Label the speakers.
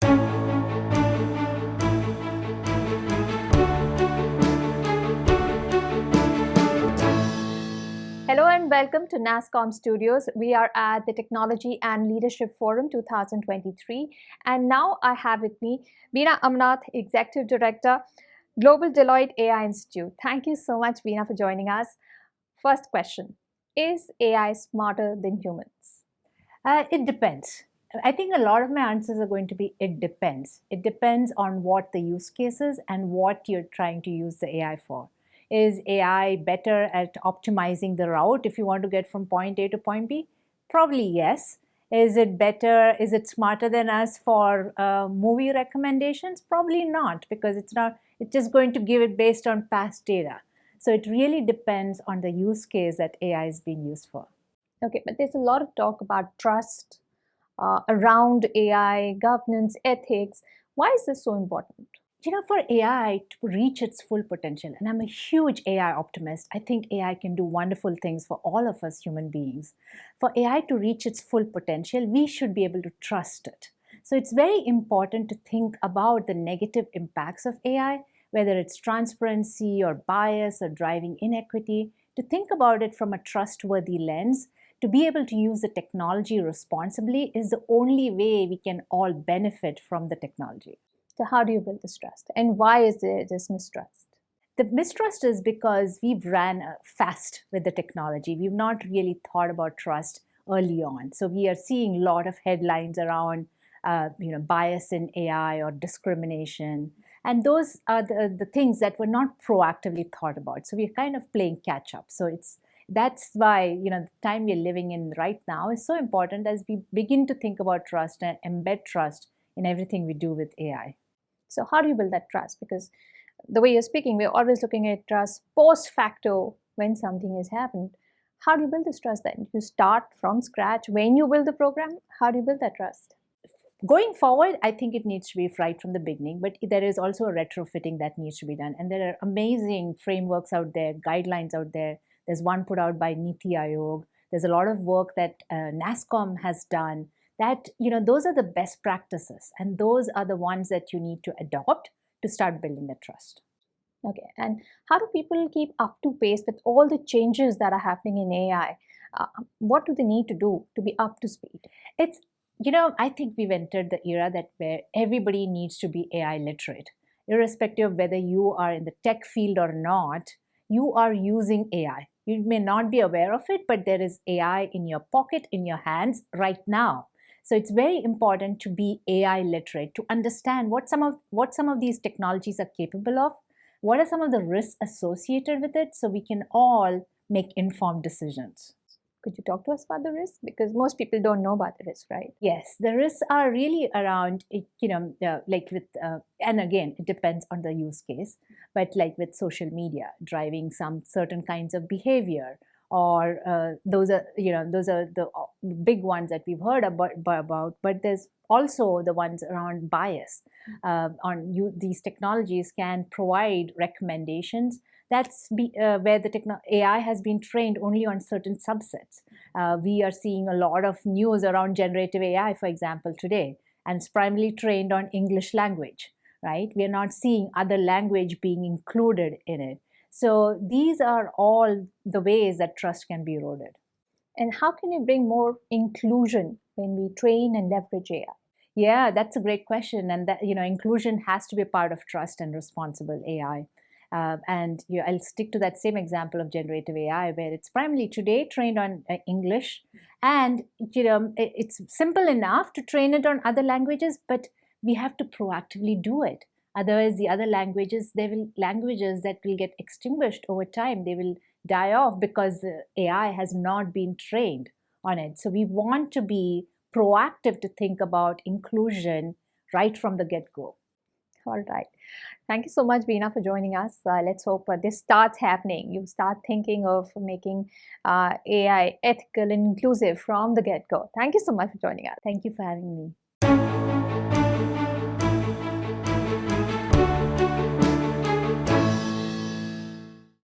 Speaker 1: Hello and welcome to NASScom Studios. We are at the Technology and Leadership Forum 2023, and now I have with me Beena Ammanath, Executive Director, Global Deloitte AI Institute. Thank you so much, Beena, for joining us. First question, is AI smarter than humans?
Speaker 2: It depends. I think a lot of my answers are going to be it depends. It depends on what the use case is and what you're trying to use the AI for. Is AI better at optimizing the route if you want to get from point A to point B? Probably yes. Is it better? Is it smarter than us for movie recommendations? Probably not, because it's just going to give it based on past data. So it really depends on the use case that AI is being used for.
Speaker 1: Okay, but there's a lot of talk about trust around AI, governance, ethics. Why is this so important?
Speaker 2: For AI to reach its full potential, and I'm a huge AI optimist, I think AI can do wonderful things for all of us human beings. For AI to reach its full potential, we should be able to trust it. So it's very important to think about the negative impacts of AI, whether it's transparency or bias or driving inequity, to think about it from a trustworthy lens. To be able to use the technology responsibly is the only way we can all benefit from the technology.
Speaker 1: So how do you build this trust? And why is there this mistrust?
Speaker 2: The mistrust is because we've ran fast with the technology. We've not really thought about trust early on. So we are seeing a lot of headlines around bias in AI or discrimination. And those are the things that were not proactively thought about. So we're kind of playing catch up. So that's why the time we're living in right now is so important as we begin to think about trust and embed trust in everything we do with AI.
Speaker 1: So how do you build that trust? Because the way you're speaking, we're always looking at trust post facto when something has happened. How do you build this trust then? You start from scratch when you build the program? How do you build that trust?
Speaker 2: Going forward, I think it needs to be right from the beginning, but there is also a retrofitting that needs to be done. And there are amazing frameworks out there, guidelines out there. There's one put out by Niti Aayog. There's a lot of work that nasscom has done. That those are the best practices, and those are the ones that you need to adopt to start building that trust.
Speaker 1: Okay, and how do people keep up to pace with all the changes that are happening in AI? What do they need to do to be up to speed?
Speaker 2: It's I think we've entered the era where everybody needs to be AI literate, irrespective of whether you are in the tech field or not. You are using AI. You may not be aware of it, but there is AI in your pocket, in your hands right now. So it's very important to be AI literate, to understand what some of these technologies are capable of, what are some of the risks associated with it, so we can all make informed decisions.
Speaker 1: Could you talk to us about the risks? Because most people don't know about the risks, right?
Speaker 2: Yes, the risks are really around, like with, and again, it depends on the use case, but like with social media, driving some certain kinds of behavior, or those are the big ones that we've heard about. But there's also the ones around bias. These technologies can provide recommendations. That's where the AI has been trained only on certain subsets. We are seeing a lot of news around generative AI, for example, today, and it's primarily trained on English language, right? We are not seeing other language being included in it. So these are all the ways that trust can be eroded.
Speaker 1: And how can you bring more inclusion when we train and leverage AI?
Speaker 2: Yeah, that's a great question. And that inclusion has to be a part of trust and responsible AI. I'll stick to that same example of generative AI, where it's primarily today trained on English, and it's simple enough to train it on other languages, but we have to proactively do it. Otherwise, the other languages that will get extinguished over time. They will die off because the AI has not been trained on it. So we want to be proactive to think about inclusion right from the get-go.
Speaker 1: All right. Thank you so much, Beena, for joining us. Let's hope this starts happening. You start thinking of making AI ethical and inclusive from the get-go. Thank you so much for joining us.
Speaker 2: Thank you for having me.